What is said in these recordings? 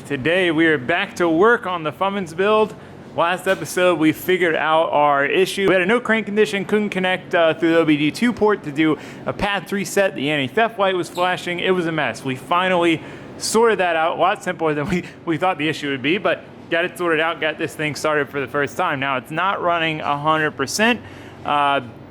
Today we are back to work on the Fummins build. Last episode we figured out our issue. We had a no crank condition, couldn't connect through the OBD2 port to do a path reset. The anti-theft light was flashing. It was a mess. We finally sorted that out. A lot simpler than we thought the issue would be, but got it sorted out, got this thing started for the first time. Now it's not running 100%.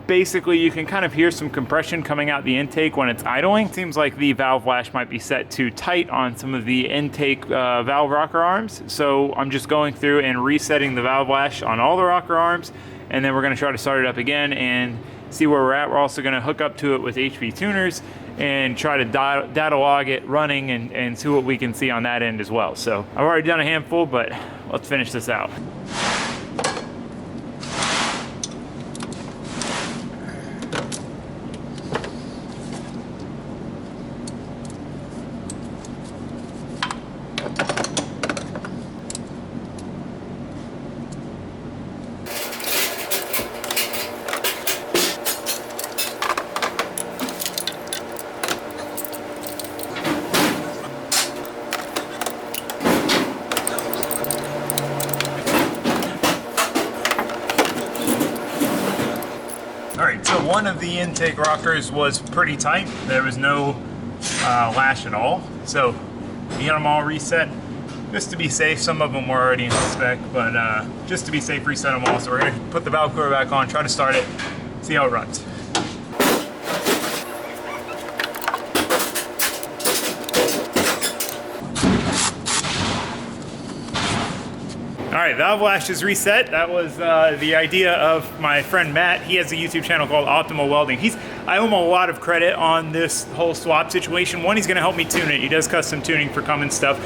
Basically, you can kind of hear some compression coming out the intake when it's idling. It seems like the valve lash might be set too tight on some of the intake valve rocker arms. So I'm just going through and resetting the valve lash on all the rocker arms, and then we're gonna try to start it up again and see where we're at. We're also gonna hook up to it with HP tuners and try to data log it running and see what we can see on that end as well. So I've already done a handful, but let's finish this out. Alright, so one of the intake rockers was pretty tight. There was no lash at all. So we got them all reset just to be safe. Some of them were already in the spec, but just to be safe, reset them all. So we're going to put the valve cover back on, try to start it, see how it runs. Alright, valve lash is reset. That was the idea of my friend Matt. He has a YouTube channel called Optimal Welding. I owe him a lot of credit on this whole swap situation. One, he's gonna help me tune it. He does custom tuning for Cummins stuff.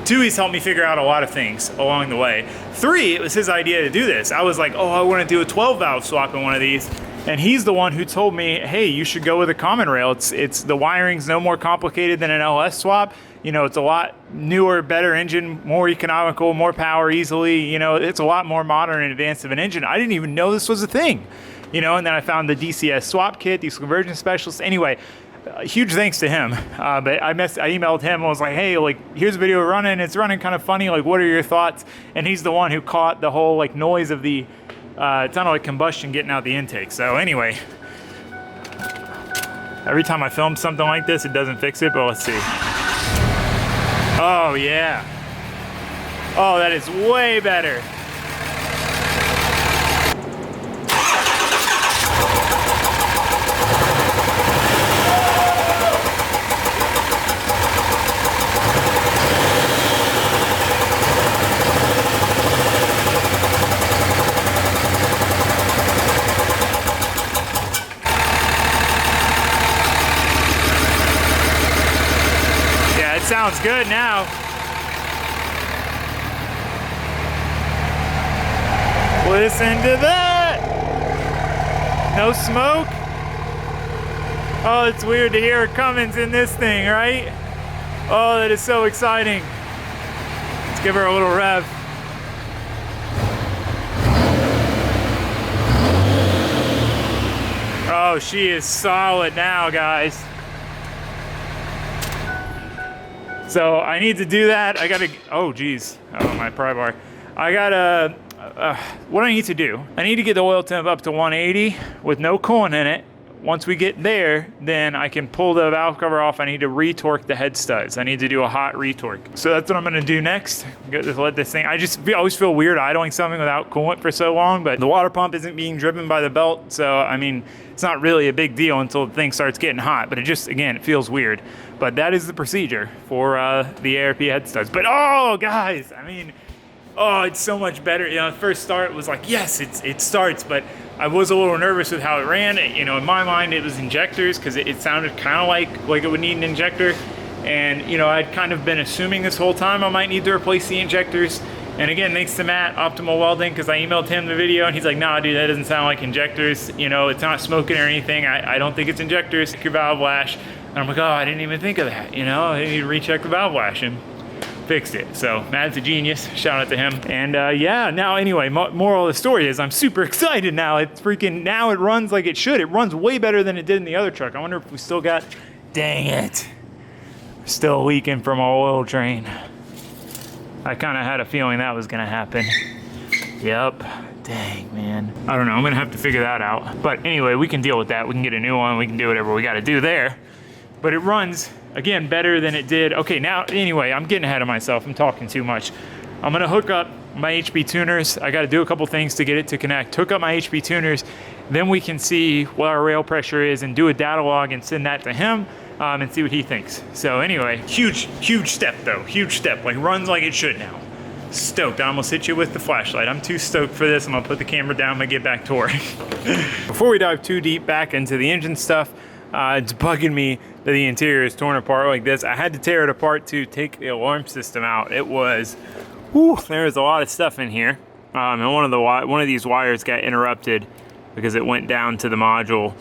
Two, he's helped me figure out a lot of things along the way. Three, it was his idea to do this. I was like, oh, I wanna do a 12 valve swap in one of these. And he's the one who told me, hey, you should go with a common rail. It's the wiring's no more complicated than an LS swap. You know, it's a lot newer, better engine, more economical, more power easily. You know, it's a lot more modern and advanced of an engine. I didn't even know this was a thing. You know, and then I found the DCS swap kit, diesel conversion specialist. Anyway, huge thanks to him. But I emailed him and was like, hey, like, here's a video running. It's running kind of funny. Like, what are your thoughts? And he's the one who caught the whole like noise of the, it sounded like combustion getting out the intake. So anyway, every time I film something like this, it doesn't fix it, but let's see. Oh yeah. Oh, that is way better. Sounds good now. Listen to that. No smoke. Oh, it's weird to hear Cummins in this thing, right? Oh, that is so exciting. Let's give her a little rev. Oh, she is solid now, guys. So I need to do that. I gotta, oh geez, oh my pry bar. I gotta, what I need to do, I need to get the oil temp up to 180 with no coolant in it. Once we get there, then I can pull the valve cover off. I need to retorque the head studs. I need to do a hot retorque. So that's what I'm gonna do next. Just let this thing, I always feel weird idling something without coolant for so long, but the water pump isn't being driven by the belt. So, I mean, it's not really a big deal until the thing starts getting hot, but it just, again, it feels weird. But that is the procedure for the ARP head studs. But oh, guys, I mean, oh, it's so much better. You know, the first start was like, yes, it starts, but I was a little nervous with how it ran. You know, in my mind, it was injectors because it sounded kind of like it would need an injector. And, you know, I'd kind of been assuming this whole time I might need to replace the injectors. And again, thanks to Matt, Optimal Welding, because I emailed him the video and he's like, nah, dude, that doesn't sound like injectors. You know, it's not smoking or anything. I don't think it's injectors. Your valve lash. And I'm like, oh, I didn't even think of that. You know, I need to recheck the valve lash and fixed it. So Matt's a genius. Shout out to him. And yeah, now anyway, moral of the story is I'm super excited now. It's freaking, now it runs like it should. It runs way better than it did in the other truck. I wonder if we still got, dang it. Still leaking from our oil drain. I kind of had a feeling that was gonna happen. Yep. Dang, man. I don't know, I'm gonna have to figure that out. But anyway, we can deal with that. We can get a new one, we can do whatever we gotta do there. But it runs, again, better than it did. Okay, now, anyway, I'm getting ahead of myself. I'm talking too much. I'm gonna hook up my HP tuners. I gotta do a couple things to get it to connect. Hook up my HP tuners, then we can see what our rail pressure is and do a data log and send that to him and see what he thinks. So anyway, huge step though, huge step. Like, runs like it should now. Stoked. I almost hit you with the flashlight. I'm too stoked for this. I'm gonna put the camera down and get back to work. Before we dive too deep back into the engine stuff, it's bugging me that the interior is torn apart like this. I had to tear it apart to take the alarm system out. It was, whew, there was a lot of stuff in here. And one of these wires got interrupted because it went down to the module.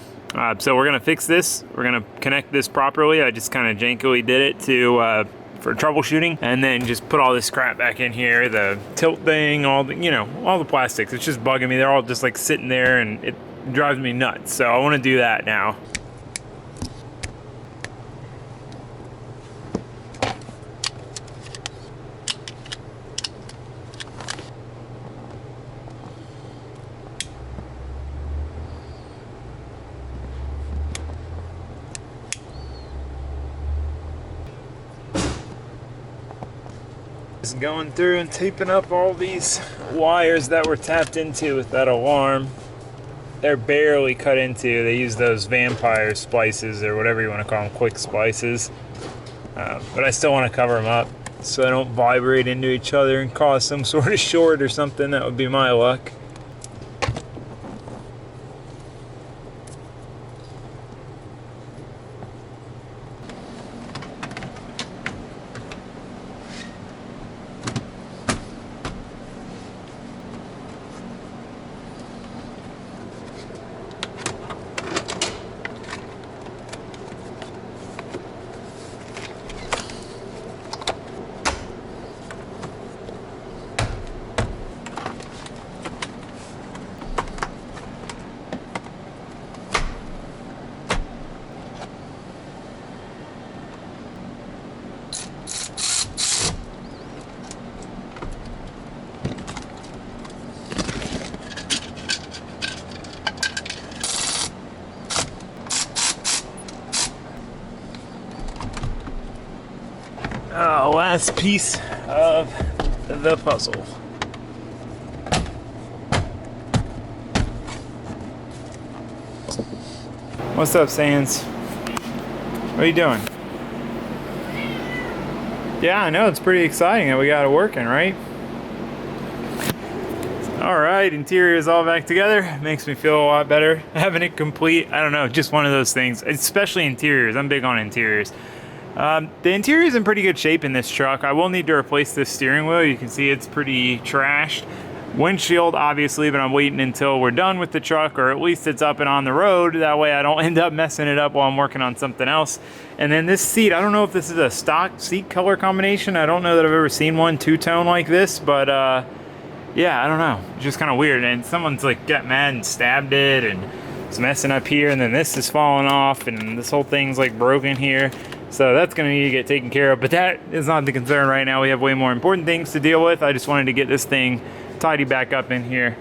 So we're gonna fix this. We're gonna connect this properly. I just kind of jankily did it to for troubleshooting, and then just put all this crap back in here, the tilt thing, all the, you know, all the plastics. It's just bugging me. They're all just like sitting there and it drives me nuts. So I want to do that now. Just going through and taping up all these wires that were tapped into with that alarm. They're barely cut into. They use those vampire splices or whatever you want to call them, quick splices. But I still want to cover them up so they don't vibrate into each other and cause some sort of short or something. That would be my luck. Last piece of the puzzle. What's up, Sands? What are you doing? Yeah, I know, it's pretty exciting that we got it working, right? Alright, interior is all back together. Makes me feel a lot better. Having it complete, I don't know, just one of those things. Especially interiors, I'm big on interiors. The interior is in pretty good shape in this truck. I will need to replace this steering wheel. You can see it's pretty trashed. Windshield, obviously, but I'm waiting until we're done with the truck, or at least it's up and on the road. That way I don't end up messing it up while I'm working on something else. And then this seat, I don't know if this is a stock seat color combination. I don't know that I've ever seen one two-tone like this, but yeah, I don't know. It's just kind of weird. And someone's like got mad and stabbed it, and it's messing up here, and then this is falling off, and this whole thing's like broken here. So that's gonna need to get taken care of, but that is not the concern right now. We have way more important things to deal with. I just wanted to get this thing tidy back up in here.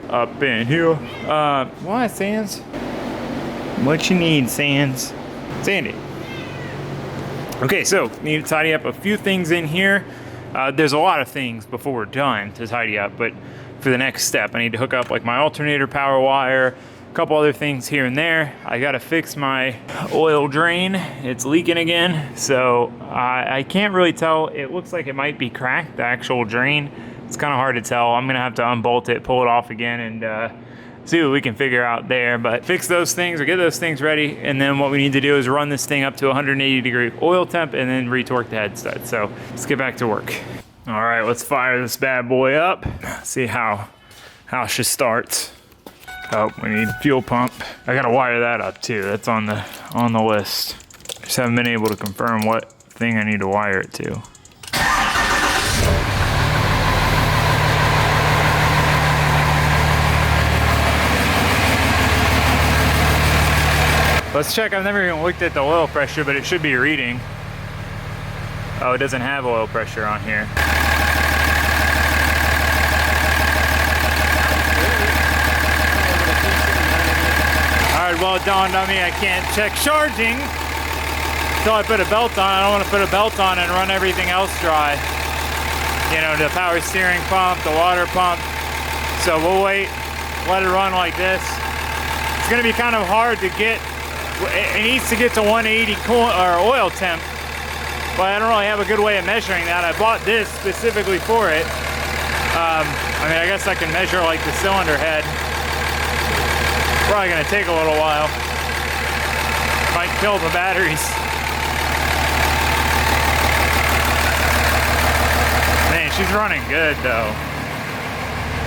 What, Sands? What you need, Sands? Sandy. Okay, so need to tidy up a few things in here. There's a lot of things before we're done to tidy up, but for the next step, I need to hook up like my alternator power wire, a couple other things here and there. I gotta fix my oil drain. It's leaking again, so I can't really tell. It looks like it might be cracked, the actual drain. It's kind of hard to tell. I'm gonna have to unbolt it, pull it off again, and see what we can figure out there. But fix those things or get those things ready, and then what we need to do is run this thing up to 180-degree oil temp and then retorque the head stud. So let's get back to work. All right, let's fire this bad boy up. See how she starts. Oh, we need fuel pump. I gotta wire that up too. That's on the list. Just haven't been able to confirm what thing I need to wire it to. Let's check. I've never even looked at the oil pressure, but it should be reading. Oh, it doesn't have oil pressure on here. it dawned on me I can't check charging until I put a belt on. I don't want to put a belt on and run everything else dry. You know, the power steering pump, the water pump. So we'll wait, let it run like this. It's gonna be kind of hard to get, it needs to get to 180 oil temp, but I don't really have a good way of measuring that. I bought this specifically for it. I mean, I guess I can measure like the cylinder head. Probably gonna take a little while. Might kill the batteries. Man, she's running good though.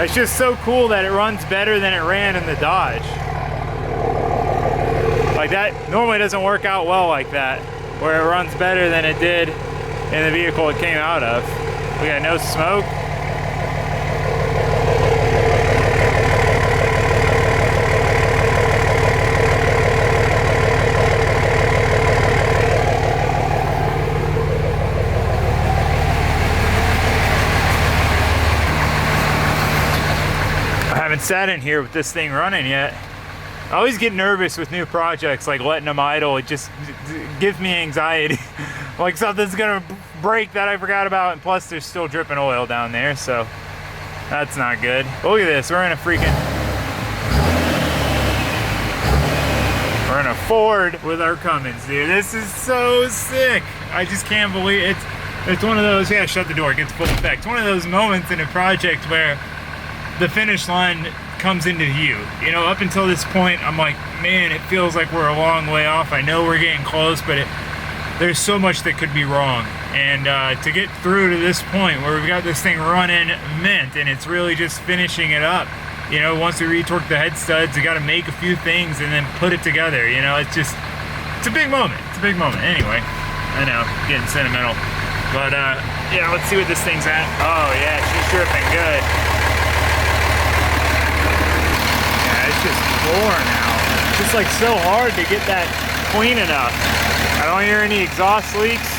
It's just so cool that it runs better than it ran in the Dodge. Like that normally doesn't work out well like that, where it runs better than it did in the vehicle it came out of. We got no smoke. I haven't sat in here with this thing running yet. I always get nervous with new projects, like letting them idle. It just gives me anxiety. Like something's gonna break that I forgot about, and plus there's still dripping oil down there, so that's not good. But look at this, we're in a Ford with our Cummins, dude. This is so sick. I just can't believe it. It's one of those, yeah, shut the door, it gets full effect. It's one of those moments in a project where the finish line comes into view. You know, up until this point, I'm like, man, it feels like we're a long way off. I know we're getting close, but there's so much that could be wrong. And to get through to this point where we've got this thing running mint and it's really just finishing it up. You know, once we retorque the head studs, we got to make a few things and then put it together. You know, it's a big moment. It's a big moment. Anyway, I know, getting sentimental. But yeah, let's see what this thing's at. Oh yeah, she's dripping good. It's just pouring out. It's just like so hard to get that clean enough. I don't hear any exhaust leaks.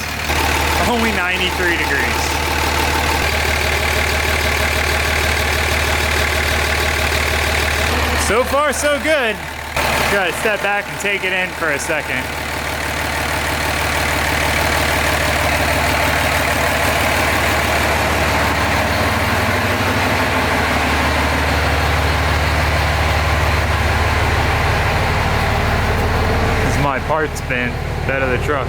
Only 93 degrees. So far, so good. Gotta step back and take it in for a second. My parts bin, bed of the truck.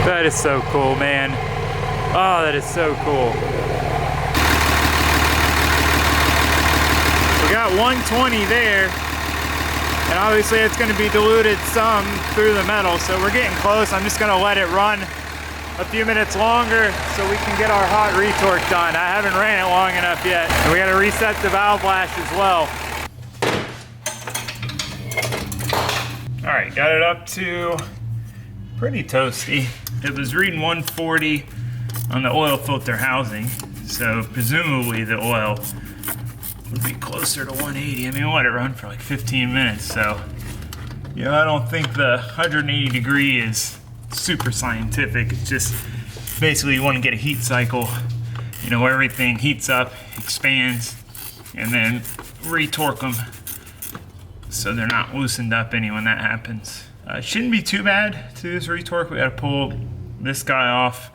That is so cool, man. Oh, that is so cool. We got 120 there, and obviously it's going to be diluted some through the metal, so we're getting close. I'm just going to let it run a few minutes longer so we can get our hot retorque done. I haven't ran it long enough yet. And we gotta reset the valve lash as well. All right, got it up to pretty toasty. It was reading 140 on the oil filter housing, so presumably the oil would be closer to 180. I mean, we'll let it run for like 15 minutes, so you know, I don't think the 180 degree is super scientific. It's just basically you want to get a heat cycle, you know, where everything heats up, expands, and then retorque them so they're not loosened up any when that happens. It shouldn't be too bad to this retorque. We got to pull this guy off,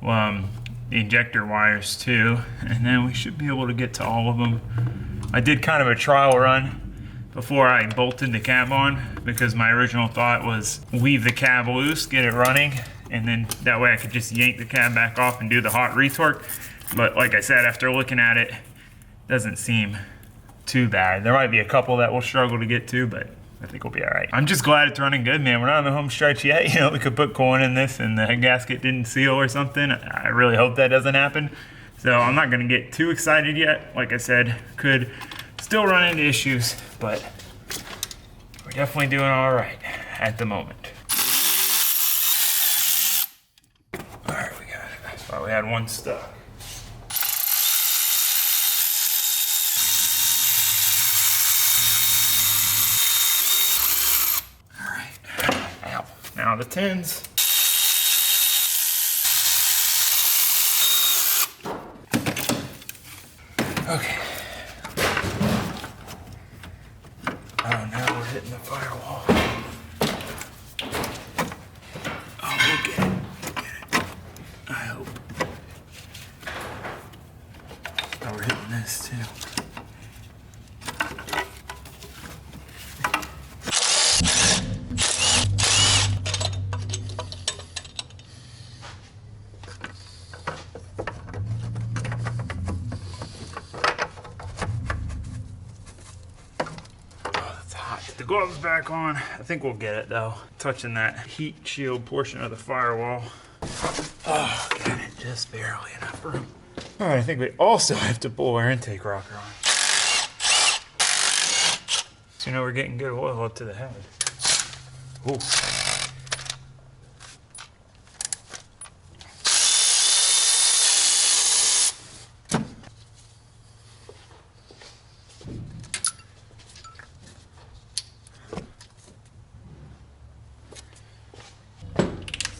the injector wires too, and then we should be able to get to all of them. I did kind of a trial run before I bolted the cab on, because my original thought was leave the cab loose, get it running, and then that way I could just yank the cab back off and do the hot retorque. But like I said, after looking at it, doesn't seem too bad. There might be a couple that we'll struggle to get to, but I think we'll be all right. I'm just glad it's running good, man. We're not on the home stretch yet. You know, we could put corn in this and the head gasket didn't seal or something. I really hope that doesn't happen. So I'm not gonna get too excited yet. Like I said, could still run into issues, but we're definitely doing all right at the moment. All right, we got it. Thought we had one stuck. All right, now the tins. gloves back on. I think we'll get it though. Touching that heat shield portion of the firewall. Oh, got it just barely enough room. All right, I think we also have to pull our intake rocker on. So you know we're getting good oil up to the head. Ooh.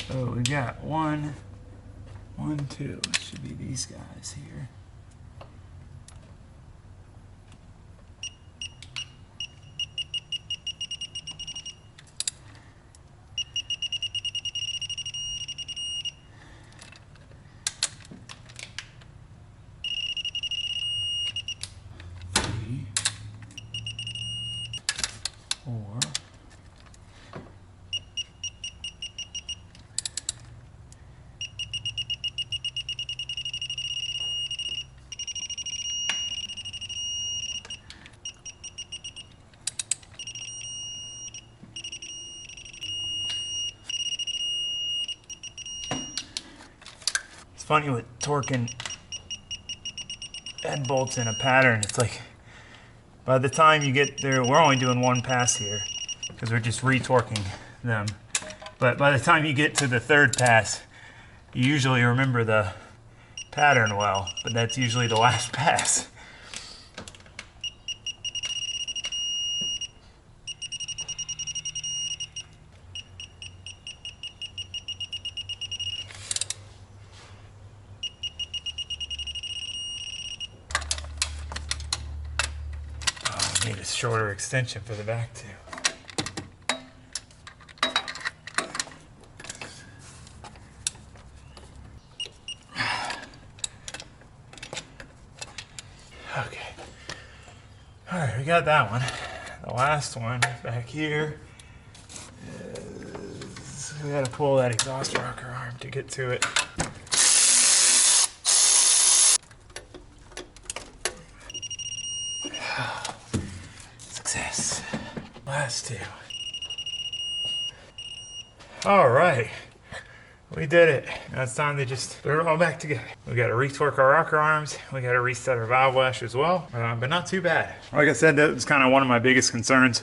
So we got one, two. It should be these guys here. Three, four. It's funny with torquing head bolts in a pattern, it's like by the time you get there, we're only doing one pass here because we're just retorquing them. But by the time you get to the third pass, you usually remember the pattern well, but that's usually the last pass. Need a shorter extension for the back too. Okay. All right, we got that one. The last one back here is we gotta pull that exhaust rocker arm to get to it. Success. Last two. All right, we did it. Now it's time to just put it all back together. We got to retorque our rocker arms. We got to reset our valve lash as well, but not too bad. Like I said, that was kind of one of my biggest concerns,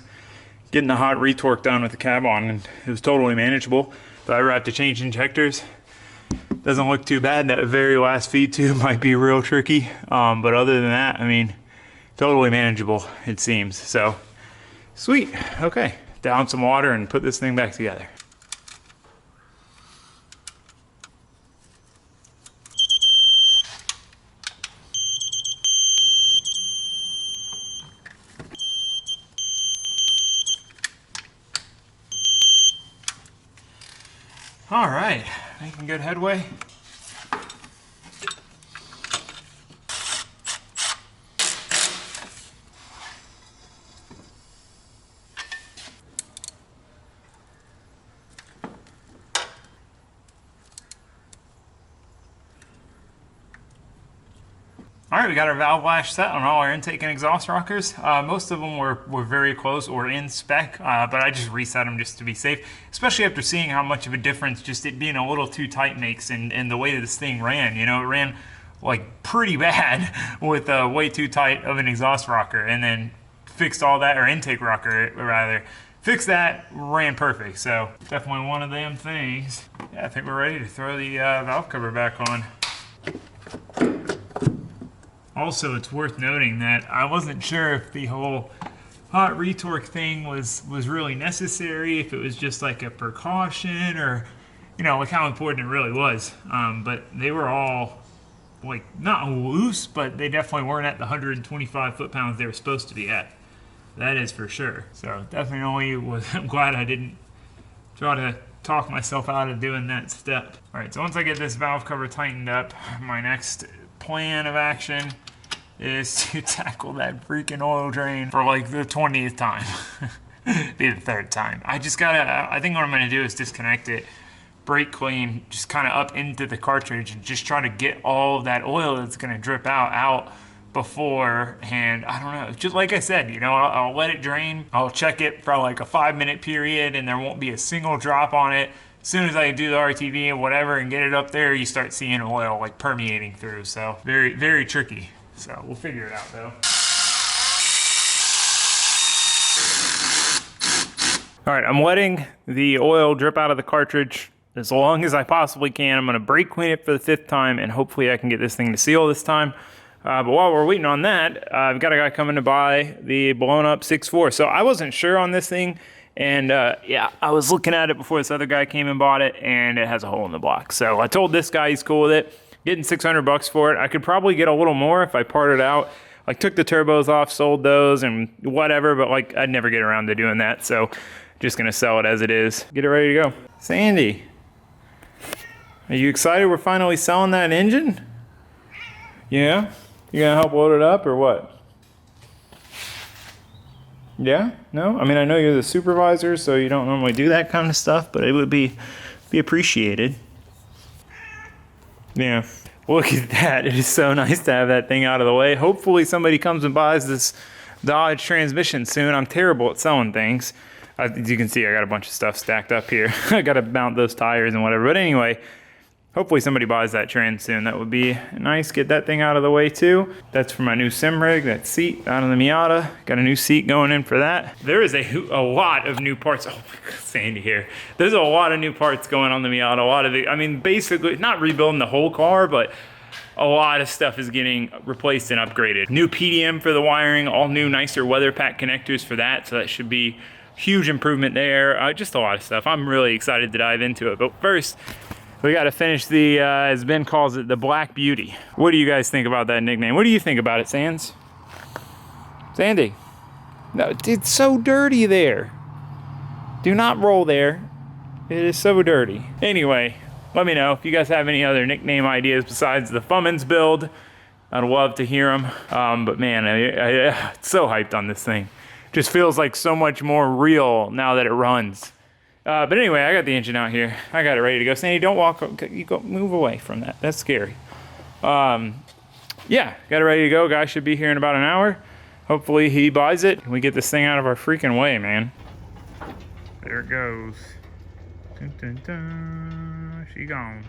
getting the hot retorque done with the cab on, and it was totally manageable. If I ever have to change injectors, doesn't look too bad. That very last feed tube might be real tricky, but other than that, I mean, totally manageable, it seems. So, sweet. Okay, down some water and put this thing back together. All right, making good headway. All right, we got our valve lash set on all our intake and exhaust rockers. Most of them were very close or in spec, but I just reset them just to be safe, especially after seeing how much of a difference just it being a little too tight makes and the way that this thing ran. You know, it ran like pretty bad with way too tight of an exhaust rocker, and then fixed all that, or intake rocker rather. Fixed that, ran perfect. So definitely one of them things. Yeah, I think we're ready to throw the valve cover back on. Also, it's worth noting that I wasn't sure if the whole hot retorque thing was really necessary, if it was just like a precaution, or, you know, like how important it really was. But they were all, like, not loose, but they definitely weren't at the 125 foot-pounds they were supposed to be at. That is for sure. So definitely I'm glad I didn't try to talk myself out of doing that step. All right, so once I get this valve cover tightened up, my next plan of action is to tackle that freaking oil drain for like the 20th time. Be the third time. I think what I'm gonna do is disconnect it, brake clean, just kind of up into the cartridge, and just try to get all of that oil that's gonna drip out beforehand. I don't know. Just like I said, you know, I'll let it drain. I'll check it for like a 5-minute period and there won't be a single drop on it. As soon as I do the RTV and whatever and get it up there, you start seeing oil like permeating through. So very, very tricky. So we'll figure it out though. All right, I'm letting the oil drip out of the cartridge as long as I possibly can. I'm gonna brake clean it for the 5th time and hopefully I can get this thing to seal this time. But while we're waiting on that, I've got a guy coming to buy the blown up 6.4. So I wasn't sure on this thing. And yeah, I was looking at it before this other guy came and bought it, and it has a hole in the block. So I told this guy he's cool with it, getting $600 for it. I could probably get a little more if I parted out. Like took the turbos off, sold those and whatever, but like I'd never get around to doing that. So just gonna sell it as it is. Get it ready to go. Sandy, are you excited we're finally selling that engine? Yeah? You gonna help load it up or what? Yeah? No? I mean, I know you're the supervisor, so you don't normally do that kind of stuff, but it would be appreciated. Yeah. Look at that. It is so nice to have that thing out of the way. Hopefully somebody comes and buys this Dodge transmission soon. I'm terrible at selling things. As you can see, I got a bunch of stuff stacked up here. I got to mount those tires and whatever. But anyway, hopefully somebody buys that trans soon. That would be nice. Get that thing out of the way too. That's for my new sim rig, that seat out of the Miata. Got a new seat going in for that. There is a lot of new parts. Oh my God, Sandy here. There's a lot of new parts going on the Miata. A lot of it, I mean, basically not rebuilding the whole car, but a lot of stuff is getting replaced and upgraded. New PDM for the wiring, all new nicer weather pack connectors for that. So that should be huge improvement there. Just a lot of stuff. I'm really excited to dive into it. But first, we got to finish the, as Ben calls it, the Black Beauty. What do you guys think about that nickname? What do you think about it, Sands? Sandy? No, it's so dirty there. Do not roll there. It is so dirty. Anyway, let me know if you guys have any other nickname ideas besides the Fummins build. I'd love to hear them. But man, I'm so hyped on this thing. Just feels like so much more real now that it runs. But anyway, I got the engine out here. I got it ready to go. Sandy, don't walk. You go, move away from that. That's scary. Yeah, got it ready to go. Guy should be here in about an hour. Hopefully he buys it and we get this thing out of our freaking way, man. There it goes. Dun, dun, dun. She gone.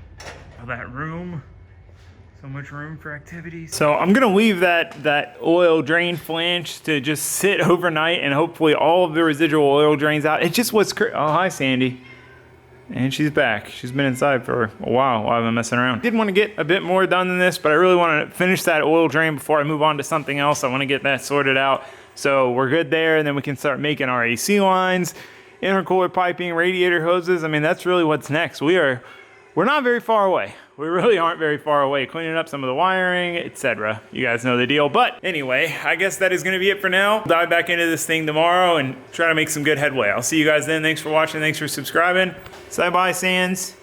Oh, that room. So much room for activities. So I'm gonna leave that oil drain flange to just sit overnight and hopefully all of the residual oil drains out. It just was oh, hi Sandy. And she's back. She's been inside for a while I've been messing around. Did want to get a bit more done than this, but I really want to finish that oil drain before I move on to something else. I want to get that sorted out. So we're good there, and then we can start making our AC lines, intercooler piping, radiator hoses. I mean, that's really what's next. We're not very far away. We really aren't very far away. Cleaning up some of the wiring, etc. You guys know the deal. But anyway, I guess that is going to be it for now. Dive back into this thing tomorrow and try to make some good headway. I'll see you guys then. Thanks for watching. Thanks for subscribing. Say bye, Sands.